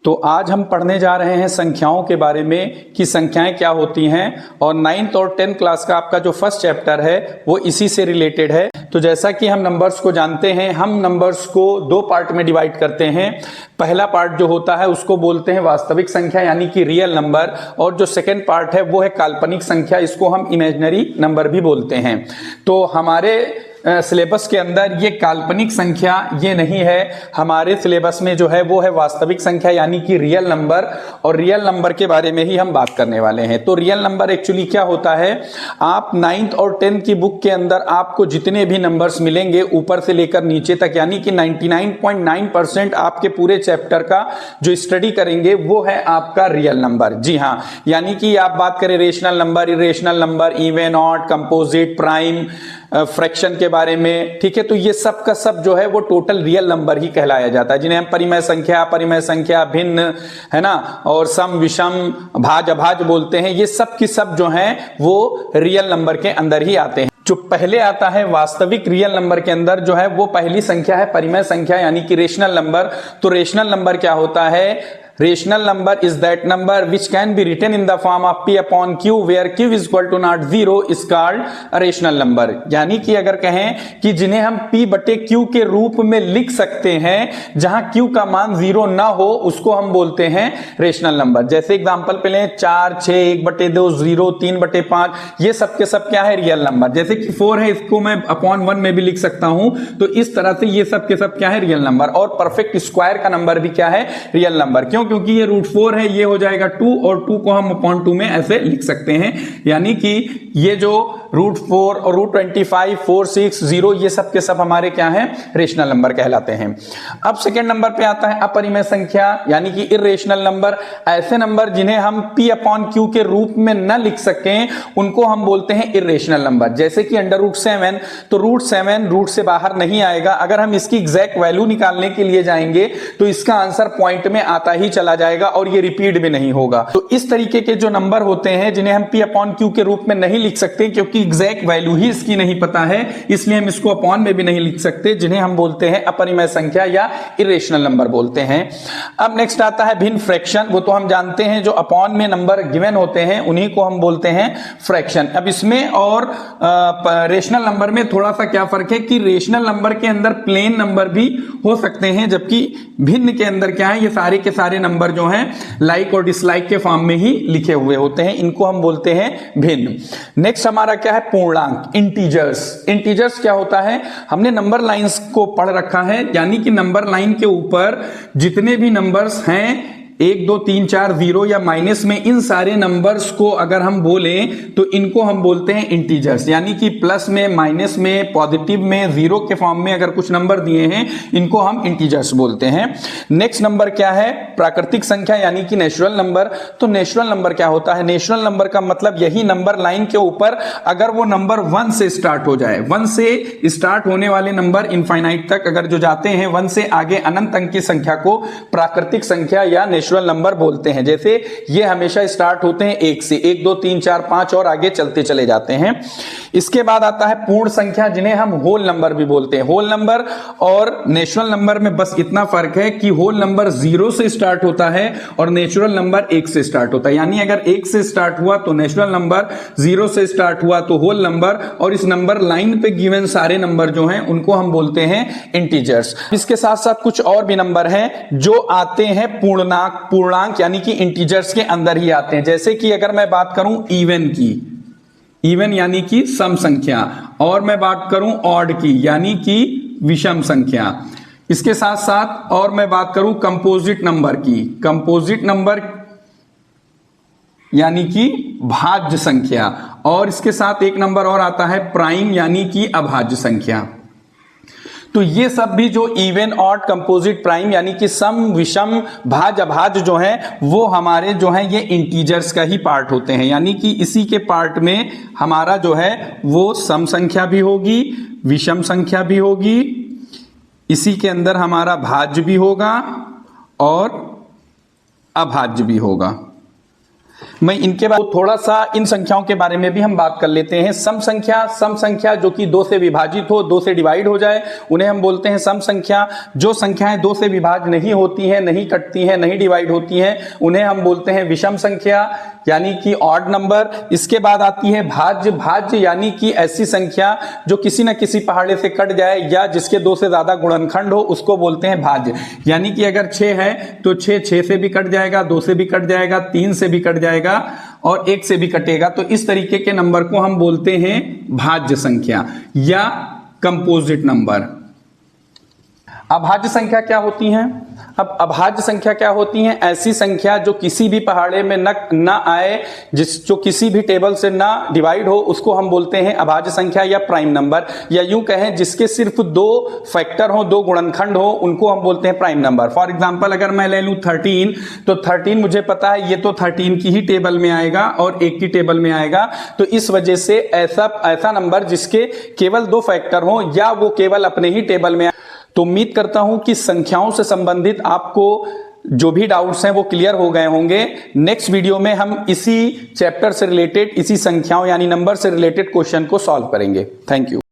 तो आज हम पढ़ने जा रहे हैं संख्याओं के बारे में कि संख्याएं क्या होती हैं और 9th और 10th क्लास का आपका जो फर्स्ट चैप्टर है वो इसी से रिलेटेड है। तो जैसा कि हम नंबर्स को जानते हैं, हम नंबर्स को दो पार्ट में डिवाइड करते हैं। पहला पार्ट जो होता है उसको बोलते हैं वास्तविक संख्या यानी कि रियल नंबर, और जो सेकंड पार्ट है वो है काल्पनिक संख्या, इसको हम इमेजिनरी नंबर भी बोलते हैं। तो हमारे सिलेबस के अंदर ये काल्पनिक संख्या ये नहीं है, हमारे सिलेबस में जो है वो है वास्तविक संख्या यानी कि रियल नंबर, और रियल नंबर के बारे में ही हम बात करने वाले हैं। तो रियल नंबर एक्चुअली क्या होता है, आप 9th और 10th की बुक के अंदर आपको जितने भी नंबर्स मिलेंगे ऊपर से लेकर नीचे तक, यानी कि 99.9% आपके पूरे चैप्टर का जो स्टडी करेंगे वो है आपका रियल नंबर। जी हाँ, यानी कि आप बात करें rational number, irrational number, even, odd, composite, prime, fraction के बारे में, ठीक है, तो ये सब का सब जो है वो टोटल रियल नंबर ही कहलाया जाता है, जिन्हें हम परिमेय संख्या, भिन्न, है ना, और सम, विषम, भाज, अभाज बोलते हैं। ये सब की सब जो हैं वो रियल नंबर के अंदर ही आते हैं। जो पहले आता है वास्तविक रियल नंबर के अंदर जो है वो पहली संख्या है परिमेय संख्या यानी कि रेशनल नंबर। तो रेशनल नंबर क्या होता है, rational number is that number which can be written in the form of p upon q where q is equal to not 0 is called rational number. यानी कि अगर कहें कि जिन्हें हम p बटे q के रूप में लिख सकते हैं जहां q का मान 0 ना हो, उसको हम बोलते हैं रेशनल नंबर। जैसे एग्जांपल पे लें 4, 6, 1/2, 0, 3/5, ये सब के सब क्या है, रियल नंबर। जैसे कि 4 है, इसको मैं अपॉन 1 में भी लिख सकता हूं। तो इस तरह से ये सब के सब क्या है, रियल नंबर। और परफेक्ट स्क्वायर का नंबर भी क्या है, रियल नंबर। क्यों? क्योंकि ये √4 है, ये हो जाएगा 2, और 2 को हम अपॉन 2 में ऐसे लिख सकते हैं। यानी कि ये जो √4 और √25, 4, 6, 0 ये सब के सब हमारे क्या हैं, रेशनल नंबर कहलाते हैं। अब सेकंड नंबर पे आता है अपरिमेय संख्या यानी कि इर्रेशनल नंबर। ऐसे नंबर जिन्हें हम p अपॉन q के रूप में न लिख सकें उनको हम बोलते हैं इर्रेशनल नंबर। जैसे कि √7, तो √7 रूट से बाहर नहीं आएगा। अगर हम इसकी एग्जैक्ट वैल्यू निकालने के लिए जाएंगे तो इसका आंसर पॉइंट में आता ही चला जाएगा और ये रिपीट भी नहीं होगा। तो इस तरीके के जो नंबर होते हैं जिन्हें हम p अपॉन q के रूप में नहीं लिख सकते क्योंकि एग्जैक्ट वैल्यू ही इसकी नहीं पता है, इसलिए हम इसको अपॉन में भी नहीं लिख सकते, जिन्हें हम बोलते हैं अपरिमेय संख्या या इरेशनल नंबर बोलते हैं। अब नेक्स्ट आता है भिन्न फ्रैक्शन। वो तो हम जानते हैं जो अपॉन में नंबर गिवन होते हैं उन्हीं को हम बोलते हैं फ्रैक्शन। अब इसमें और रेशनल नंबर में थोड़ा सा क्या फर्क है कि रेशनल नंबर के अंदर प्लेन नंबर भी हो सकते हैं, जबकि भिन्न के अंदर क्या है, ये सारे के सारे नंबर जो हैं लाइक और डिसलाइक के फॉर्म में ही लिखे हुए होते हैं, इनको हम बोलते हैं भिन्न। नेक्स्ट हमारा क्या है, पूर्णांक, इंटीजर्स। इंटीजर्स क्या होता है, हमने नंबर लाइंस को पढ़ रखा है, यानी कि नंबर लाइन के ऊपर जितने भी नंबर्स हैं 1, 2, 3, 4, 0 या माइनस में, इन सारे नंबर्स को अगर हम बोलें तो इनको हम बोलते हैं इंटीजर्स। यानी कि प्लस में, माइनस में, पॉजिटिव में, जीरो के फॉर्म में अगर कुछ नंबर दिए हैं इनको हम इंटीजर्स बोलते हैं। नेक्स्ट नंबर क्या है, प्राकृतिक संख्या यानी कि नेचुरल नंबर। तो नेचुरल नंबर क्या होता है, नेचुरल नंबर का मतलब यही नंबर लाइन के ऊपर अगर वो नंबर 1 से स्टार्ट हो जाए, 1 से स्टार्ट होने वाले नंबर इनफाइनाइट तक अगर जो जाते हैं 1 से आगे अनंत अंक की संख्या को प्राकृतिक संख्या या नेचुरल नंबर बोलते हैं। जैसे ये हमेशा स्टार्ट होते हैं 1 से, 1, 2, 3, 4, 5 और आगे चलते चले जाते हैं। इसके बाद आता है पूर्ण संख्या जिन्हें हम होल नंबर भी बोलते हैं। होल नंबर और नेचुरल नंबर में बस इतना फर्क है कि होल नंबर 0 से स्टार्ट होता है और नेचुरल नंबर 1 से स्टार्ट होता है। यानी अगर 1 से स्टार्ट हुआ तो नेचुरल नंबर, 0 से स्टार्ट हुआ तो होल नंबर, और इस नंबर लाइन पे गिवन सारे नंबर जो हैं उनको हम बोलते हैं इंटीजर्स। इसके साथ साथ कुछ और भी नंबर हैं जो आते हैं पूर्णांक यानी कि इंटीजर्स के अंदर ही आते हैं। जैसे कि अगर मैं बात करूं इवन की, इवन यानी कि सम संख्या, और मैं बात करूं ऑड की यानी कि विषम संख्या। इसके साथ साथ और मैं बात करूं कंपोजिट नंबर की, कंपोजिट नंबर यानी कि भाज्य संख्या, और इसके साथ एक नंबर और आता है प्राइम यानी कि अभाज्य संख्या। तो ये सब भी जो इवन, ऑड, कंपोजिट, प्राइम यानी कि सम, विषम, भाज, अभाज्य जो है वो हमारे जो है ये इंटीजर्स का ही पार्ट होते हैं। यानी कि इसी के पार्ट में हमारा जो है वो सम संख्या भी होगी, विषम संख्या भी होगी, इसी के अंदर हमारा भाज्य भी होगा और अभाज्य भी होगा। मैं इनके बाद थोड़ा सा इन संख्याओं के बारे में भी हम बात कर लेते हैं। सम संख्या जो कि 2 से विभाजित हो, 2 से डिवाइड हो जाए, उन्हें हम बोलते हैं सम संख्या। जो संख्याएं 2 से विभाज्य नहीं होती हैं, नहीं कटती हैं, नहीं डिवाइड होती हैं, उन्हें हम बोलते हैं विषम संख्या यानी कि ऑड नंबर। इसके बाद आती है भाज्य यानी कि ऐसी संख्या जो किसी न किसी पहाड़े से कट जाए या जिसके 2 से ज्यादा गुणनखंड हो, उसको बोलते हैं भाज्य। यानी कि अगर 6 है तो 6 से भी कट जाएगा, 2 से भी कट जाएगा, 3 से भी कट जाएगा और 1 से भी कटेगा। तो इस तरीके के नंबर को हम बोलते हैं भाज्य संख्या या कंपोजिट नंबर। अभाज्य संख्या क्या होती हैं? अब अभाज्य संख्या क्या होती हैं? ऐसी संख्या जो किसी भी पहाड़े में न आए, जो किसी भी टेबल से ना डिवाइड हो, उसको हम बोलते हैं अभाज्य संख्या या प्राइम नंबर। या यूं कहें जिसके सिर्फ 2 फैक्टर हो, 2 गुणनखंड हो, उनको हम बोलते हैं प्राइम नंबर। फॉर एग्जांपल अगर मैं ले लूं 13, तो 13 मुझे पता है ये तो 13 की ही टेबल में आएगा और 1 की टेबल में आएगा। तो इस वजह से ऐसा नंबर जिसके केवल 2 फैक्टर हो या वो केवल अपने ही टेबल में। तो उम्मीद करता हूं कि संख्याओं से संबंधित आपको जो भी डाउट्स हैं वो क्लियर हो गए होंगे। नेक्स्ट वीडियो में हम इसी चैप्टर से रिलेटेड, इसी संख्याओं यानी नंबर से रिलेटेड क्वेश्चन को सॉल्व करेंगे। Thank you.